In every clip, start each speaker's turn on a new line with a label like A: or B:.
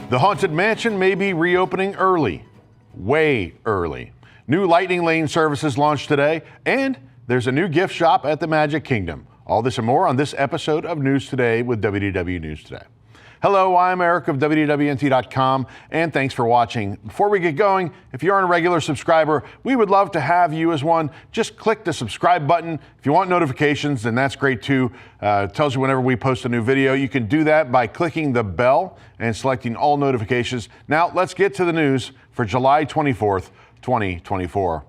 A: The Haunted Mansion may be reopening early, way early. New Lightning Lane services launched today, and there's a new gift shop at the Magic Kingdom. All this and more on this episode of News Today with WDW News Today. Hello, I'm Eric of WDWNT.com, and thanks for watching. Before we get going, if you aren't a regular subscriber, we would love to have you as one. Just click the subscribe button. If you want notifications, then that's great too. It tells you whenever we post a new video. You can do that by clicking the bell and selecting all notifications. Now, let's get to the news for July 24th, 2024.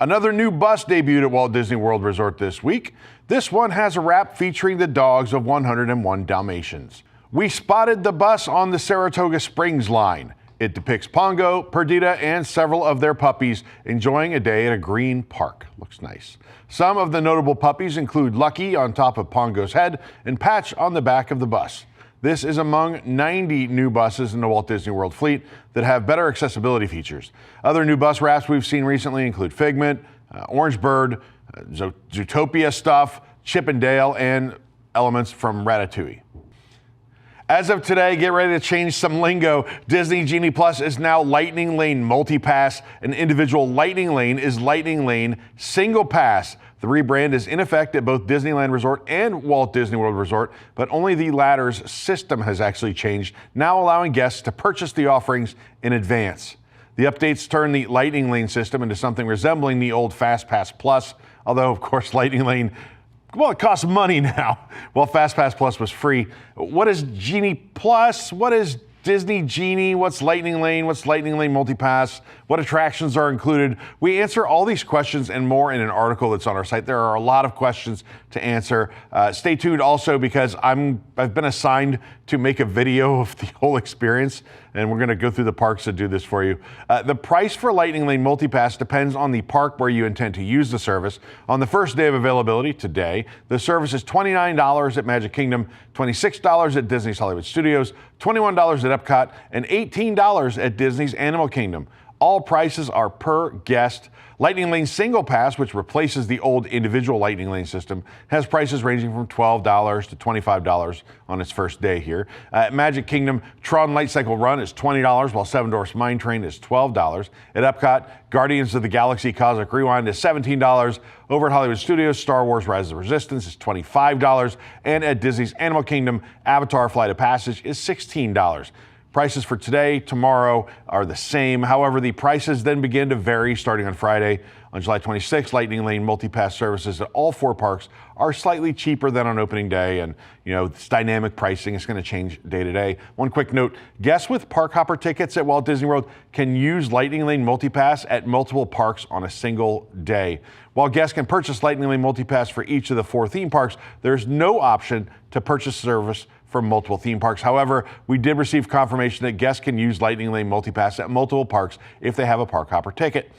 A: Another new bus debuted at Walt Disney World Resort this week. This one has a wrap featuring the dogs of 101 Dalmatians. We spotted the bus on the Saratoga Springs line. It depicts Pongo, Perdita, and several of their puppies enjoying a day at a green park. Looks nice. Some of the notable puppies include Lucky on top of Pongo's head and Patch on the back of the bus. This is among 90 new buses in the Walt Disney World fleet that have better accessibility features. Other new bus wraps we've seen recently include Figment, Orange Bird, Zootopia stuff, Chip and Dale, and elements from Ratatouille. As of today, get ready to change some lingo. Disney Genie Plus is now Lightning Lane Multi-Pass. An individual Lightning Lane is Lightning Lane Single Pass. The rebrand is in effect at both Disneyland Resort and Walt Disney World Resort, but only the latter's system has actually changed, now allowing guests to purchase the offerings in advance. The updates turn the Lightning Lane system into something resembling the old Fast Pass Plus, although, of course, Lightning Lane, well, it costs money now. Well, Fast Pass Plus was free. What is Genie Plus? What is Disney Genie? What's Lightning Lane? What's Lightning Lane Multi-Pass? What attractions are included? We answer all these questions and more in an article that's on our site. There are a lot of questions to answer. Stay tuned also because I've been assigned to make a video of the whole experience, and we're going to go through the parks to do this for you. The price for Lightning Lane Multi-Pass depends on the park where you intend to use the service. On the first day of availability, today, the service is $29 at Magic Kingdom, $26 at Disney's Hollywood Studios, $21 at EPCOT, and $18 at Disney's Animal Kingdom. All prices are per guest. Lightning Lane Single Pass, which replaces the old individual Lightning Lane system, has prices ranging from $12 to $25 on its first day here. At Magic Kingdom, Tron Light Cycle Run is $20, while Seven Dwarfs Mine Train is $12. At EPCOT, Guardians of the Galaxy Cosmic Rewind is $17. Over at Hollywood Studios, Star Wars Rise of the Resistance is $25. And at Disney's Animal Kingdom, Avatar Flight of Passage is $16. Prices for today, tomorrow are the same. However, the prices then begin to vary starting on Friday. On July 26th, Lightning Lane Multi-Pass services at all four parks are slightly cheaper than on opening day. And, this dynamic pricing is going to change day to day. One quick note, guests with Park Hopper tickets at Walt Disney World can use Lightning Lane Multi-Pass at multiple parks on a single day. While guests can purchase Lightning Lane Multi-Pass for each of the four theme parks, there's no option to purchase service for multiple theme parks. However, we did receive confirmation that guests can use Lightning Lane Multi-Pass at multiple parks if they have a Park Hopper ticket.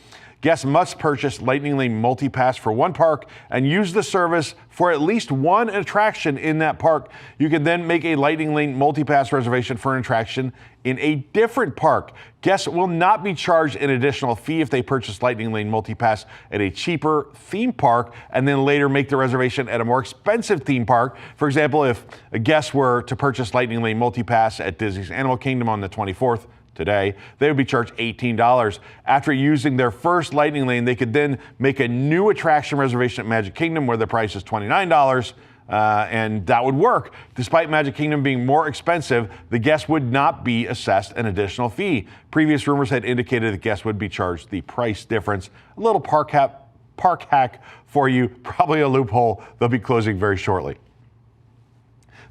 A: Guests must purchase Lightning Lane Multi-Pass for one park and use the service for at least one attraction in that park. You can then make a Lightning Lane Multi-Pass reservation for an attraction in a different park. Guests will not be charged an additional fee if they purchase Lightning Lane Multi-Pass at a cheaper theme park and then later make the reservation at a more expensive theme park. For example, if a guest were to purchase Lightning Lane Multi-Pass at Disney's Animal Kingdom on the 24th, today, they would be charged $18. After using their first Lightning Lane, they could then make a new attraction reservation at Magic Kingdom where the price is $29, and that would work. Despite Magic Kingdom being more expensive, the guests would not be assessed an additional fee. Previous rumors had indicated that guests would be charged the price difference. A little park hack for you, probably a loophole. They'll be closing very shortly.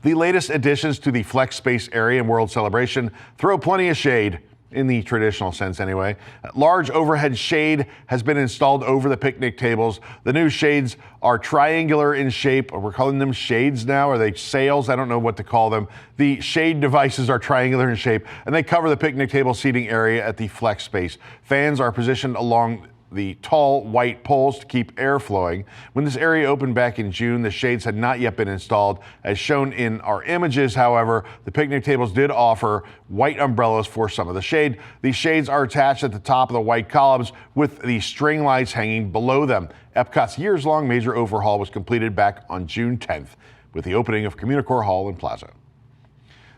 A: The latest additions to the Flex Space area in World Celebration throw plenty of shade, in the traditional sense anyway. Large overhead shade has been installed over the picnic tables. The new shades are triangular in shape. We're calling them shades now. Are they sails? I don't know what to call them. The shade devices are triangular in shape, and they cover the picnic table seating area at the Flex Space. Fans are positioned along the tall white poles to keep air flowing. When this area opened back in June, the shades had not yet been installed. As shown in our images, however, the picnic tables did offer white umbrellas for some of the shade. These shades are attached at the top of the white columns with the string lights hanging below them. EPCOT's years-long major overhaul was completed back on June 10th with the opening of Communicore Hall and Plaza.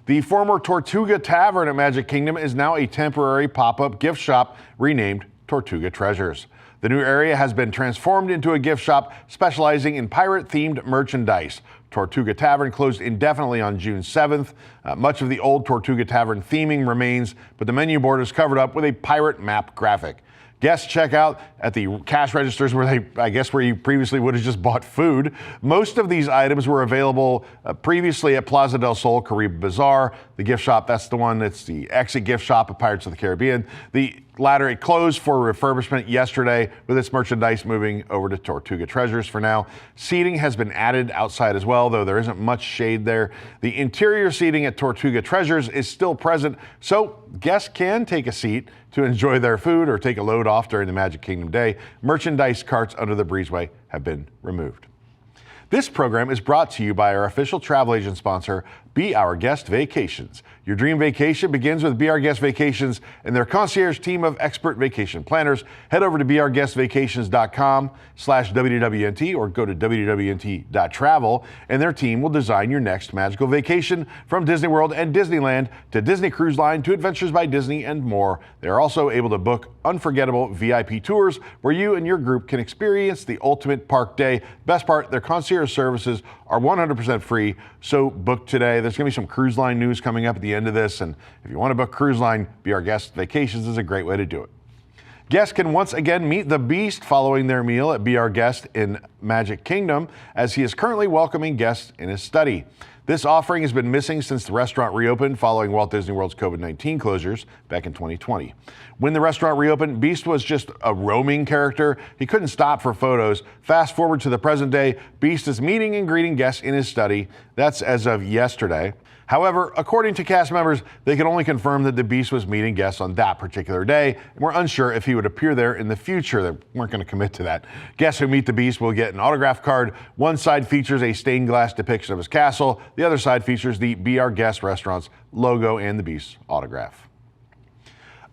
A: The former Tortuga Tavern at Magic Kingdom is now a temporary pop-up gift shop renamed Tortuga Treasures. The new area has been transformed into a gift shop specializing in pirate-themed merchandise. Tortuga Tavern closed indefinitely on June 7th. Much of the old Tortuga Tavern theming remains, but the menu board is covered up with a pirate map graphic. Guests check out at the cash registers where where you previously would have just bought food. Most of these items were available previously at Plaza del Sol, Caribe Bazaar. The gift shop, that's the one that's the exit gift shop of Pirates of the Caribbean. The latter, it closed for refurbishment yesterday with its merchandise moving over to Tortuga Treasures for now. Seating has been added outside as well, though there isn't much shade there. The interior seating at Tortuga Treasures is still present, so guests can take a seat to enjoy their food or take a load off during the Magic Kingdom day. Merchandise carts under the breezeway have been removed. This program is brought to you by our official travel agent sponsor, Be Our Guest Vacations. Your dream vacation begins with Be Our Guest Vacations and their concierge team of expert vacation planners. Head over to beourguestvacations.com/WWNT or go to wwnt.travel and their team will design your next magical vacation from Disney World and Disneyland to Disney Cruise Line to Adventures by Disney and more. They are also able to book unforgettable VIP tours where you and your group can experience the ultimate park day. Best part, their concierge services are 100% free, so book today. There's going to be some cruise line news coming up at the end of this, and if you want to book cruise line, Be Our Guest Vacations is a great way to do it. Guests can once again meet the Beast following their meal at Be Our Guest in Magic Kingdom, as he is currently welcoming guests in his study. This offering has been missing since the restaurant reopened following Walt Disney World's COVID-19 closures back in 2020. When the restaurant reopened, Beast was just a roaming character. He couldn't stop for photos. Fast forward to the present day, Beast is meeting and greeting guests in his study. That's as of yesterday. However, according to cast members, they could only confirm that the Beast was meeting guests on that particular day, and were unsure if he would appear there in the future. They weren't going to commit to that. Guests who meet the Beast will get an autograph card. One side features a stained glass depiction of his castle. The other side features the Be Our Guest restaurant's logo and the Beast's autograph.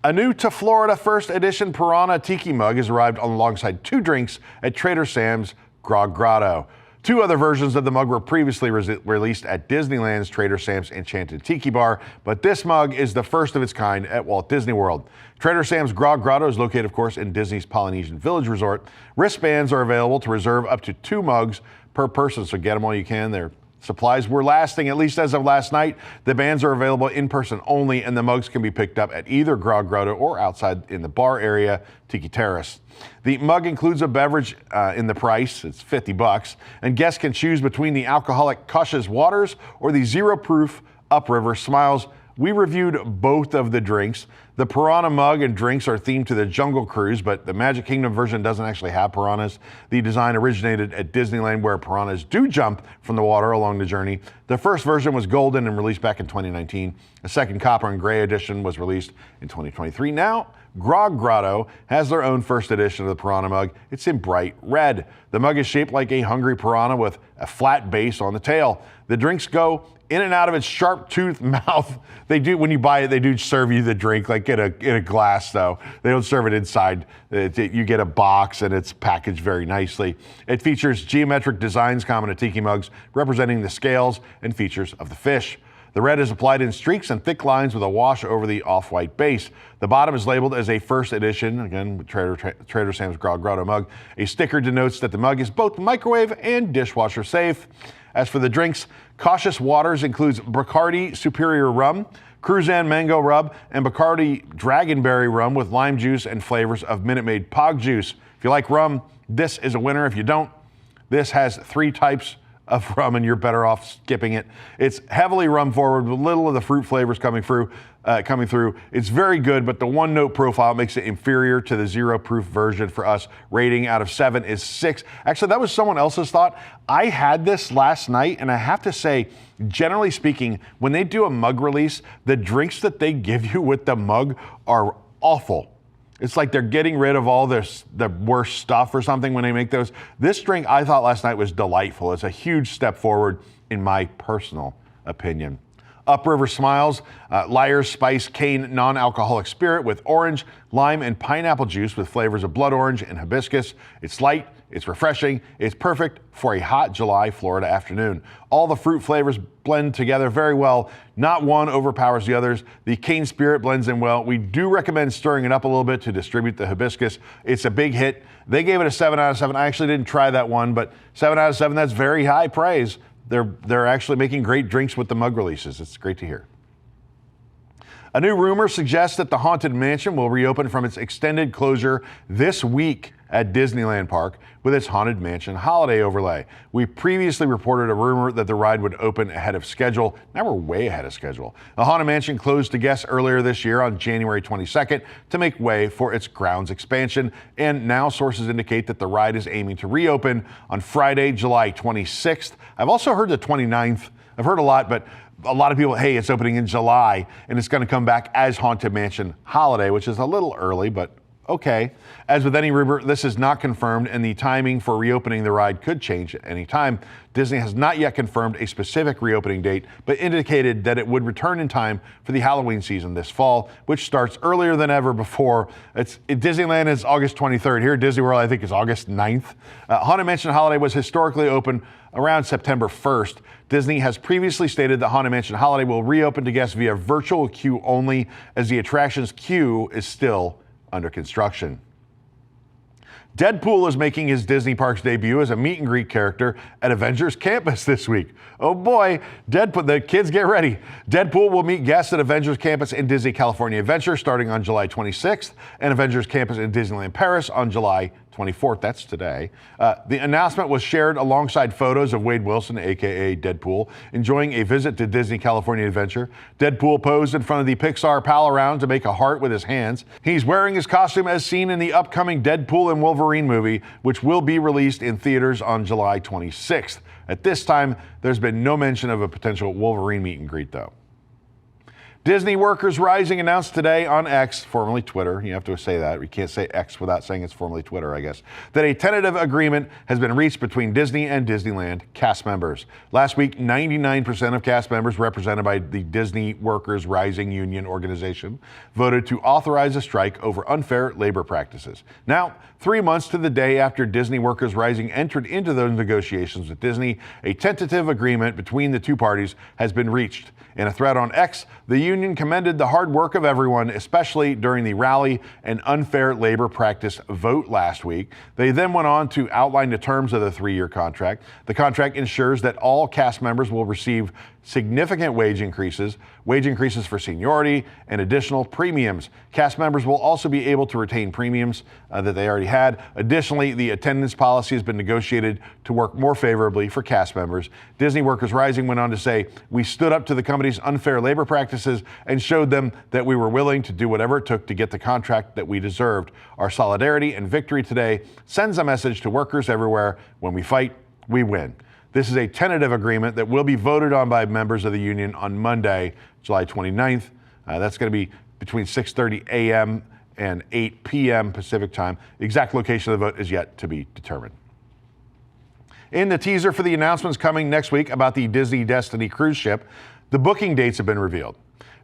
A: A new to Florida first edition Piranha Tiki mug has arrived alongside 2 drinks at Trader Sam's Grog Grotto. 2 other versions of the mug were previously released at Disneyland's Trader Sam's Enchanted Tiki Bar, but this mug is the first of its kind at Walt Disney World. Trader Sam's Grog Grotto is located, of course, in Disney's Polynesian Village Resort. Wristbands are available to reserve up to 2 mugs per person, so get them while you can. Their supplies were lasting, at least as of last night. The bands are available in person only, and the mugs can be picked up at either Grog Grotto or outside in the bar area, Tiki Terrace. The mug includes a beverage in the price. It's $50, and guests can choose between the alcoholic Cautious Waters or the zero-proof Upriver Smiles. We reviewed both of the drinks. The Piranha mug and drinks are themed to the Jungle Cruise, but the Magic Kingdom version doesn't actually have piranhas. The design originated at Disneyland, where piranhas do jump from the water along the journey. The first version was golden and released back in 2019. A second copper and gray edition was released in 2023. Now, Grog Grotto has their own first edition of the Piranha mug. It's in bright red. The mug is shaped like a hungry piranha with a flat base on the tail. The drinks go in and out of its sharp-toothed mouth. They do, when you buy it, they do serve you the drink like in a glass, though. They don't serve it inside. You get a box and it's packaged very nicely. It features geometric designs common to Tiki mugs, representing the scales and features of the fish. The red is applied in streaks and thick lines with a wash over the off-white base. The bottom is labeled as a first edition, again, Trader Sam's Grog Grotto mug. A sticker denotes that the mug is both microwave and dishwasher safe. As for the drinks, Cautious Waters includes Bacardi Superior Rum, Cruzan Mango Rub, and Bacardi Dragonberry Rum with lime juice and flavors of Minute Maid Pog Juice. If you like rum, this is a winner. If you don't, this has 3 types of rum and you're better off skipping it. It's heavily rum forward with little of the fruit flavors coming through. It's very good, but the one note profile makes it inferior to the zero proof version for us. Rating out of 7 is 6. Actually, that was someone else's thought. I had this last night, and I have to say, generally speaking, when they do a mug release, the drinks that they give you with the mug are awful. It's like they're getting rid of all the worst stuff or something when they make those. This drink, I thought last night, was delightful. It's a huge step forward in my personal opinion. Upriver Smiles, Liar's Spice Cane non-alcoholic spirit with orange, lime, and pineapple juice with flavors of blood orange and hibiscus. It's light, It's refreshing. It's perfect for a hot July Florida afternoon. All the fruit flavors blend together very well. Not one overpowers the others. The cane spirit blends in well. We do recommend stirring it up a little bit to distribute the hibiscus. It's a big hit. They gave it a 7 out of 7. I actually didn't try that one, but 7 out of 7, that's very high praise. They're actually making great drinks with the mug releases. It's great to hear. A new rumor suggests that the Haunted Mansion will reopen from its extended closure this week at Disneyland Park with its Haunted Mansion holiday overlay. We previously reported a rumor that the ride would open ahead of schedule. Now we're way ahead of schedule. The Haunted Mansion closed to guests earlier this year on January 22nd to make way for its grounds expansion, and now sources indicate that the ride is aiming to reopen on Friday, July 26th. I've also heard the 29th. I've heard a lot, but a lot of people, hey, it's opening in July, and it's going to come back as Haunted Mansion Holiday, which is a little early, but okay. As with any rumor, this is not confirmed, and the timing for reopening the ride could change at any time. Disney has not yet confirmed a specific reopening date, but indicated that it would return in time for the Halloween season this fall, which starts earlier than ever before. Disneyland is August 23rd. Here at Disney World, I think it's August 9th. Haunted Mansion Holiday was historically open around September 1st. Disney has previously stated that Haunted Mansion Holiday will reopen to guests via virtual queue only, as the attraction's queue is still under construction. Deadpool is making his Disney Parks debut as a meet and greet character at Avengers Campus this week. Oh boy, Deadpool, the kids get ready. Deadpool will meet guests at Avengers Campus in Disney California Adventure starting on July 26th and Avengers Campus in Disneyland Paris on July 24th. That's today. The announcement was shared alongside photos of Wade Wilson, aka Deadpool, enjoying a visit to Disney California Adventure. Deadpool posed in front of the Pixar Pal Around to make a heart with his hands. He's wearing his costume as seen in the upcoming Deadpool and Wolverine movie, which will be released in theaters on July 26th. At this time, there's been no mention of a potential Wolverine meet and greet, though. Disney Workers Rising announced today on X, formerly Twitter, you have to say that, you can't say X without saying it's formerly Twitter, I guess, that a tentative agreement has been reached between Disney and Disneyland cast members. Last week, 99% of cast members represented by the Disney Workers Rising Union organization voted to authorize a strike over unfair labor practices. Now, 3 months to the day after Disney Workers Rising entered into those negotiations with Disney, a tentative agreement between the two parties has been reached. In a thread on X, the union commended the hard work of everyone, especially during the rally and unfair labor practice vote last week. They then went on to outline the terms of the 3-year contract. The contract ensures that all cast members will receive significant wage increases for seniority, and additional premiums. Cast members will also be able to retain premiums that they already had. Additionally, the attendance policy has been negotiated to work more favorably for cast members. Disney Workers Rising went on to say, "We stood up to the company's unfair labor practices and showed them that we were willing to do whatever it took to get the contract that we deserved. Our solidarity and victory today sends a message to workers everywhere. When we fight, we win." This is a tentative agreement that will be voted on by members of the union on Monday, July 29th. That's going to be between 6:30 a.m. and 8 p.m. Pacific time. The exact location of the vote is yet to be determined. In the teaser for the announcements coming next week about the Disney Destiny cruise ship, the booking dates have been revealed.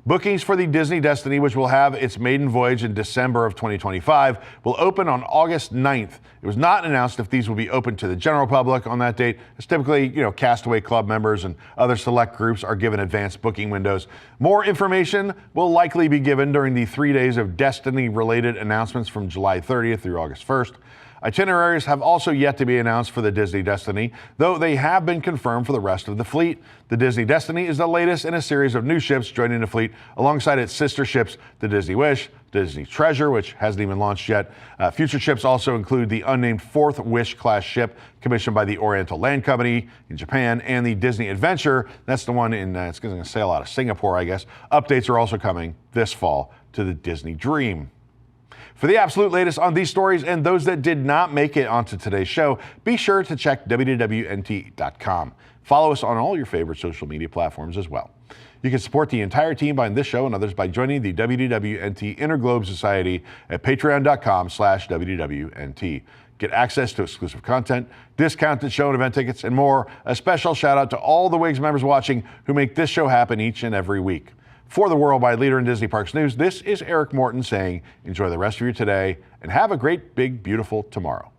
A: Bookings for the Disney Destiny, which will have its maiden voyage in December of 2025, will open on August 9th. It was not announced if these will be open to the general public on that date. It's typically, Castaway Club members and other select groups are given advanced booking windows. More information will likely be given during the 3 days of Destiny-related announcements from July 30th through August 1st. Itineraries have also yet to be announced for the Disney Destiny, though they have been confirmed for the rest of the fleet. The Disney Destiny is the latest in a series of new ships joining the fleet alongside its sister ships, the Disney Wish, Disney Treasure, which hasn't even launched yet. Future ships also include the unnamed Fourth Wish-class ship commissioned by the Oriental Land Company in Japan, and the Disney Adventure. That's the one it's going to sail out of Singapore, I guess. Updates are also coming this fall to the Disney Dream. For the absolute latest on these stories and those that did not make it onto today's show, be sure to check www.nt.com. Follow us on all your favorite social media platforms as well. You can support the entire team behind this show and others by joining the WDWNT Interglobe Society at patreon.com/WDWNT. Get access to exclusive content, discounted show and event tickets, and more. A special shout out to all the WIGS members watching who make this show happen each and every week. For the worldwide leader in Disney Parks news, this is Eric Morton saying, enjoy the rest of your today and have a great, big, beautiful tomorrow.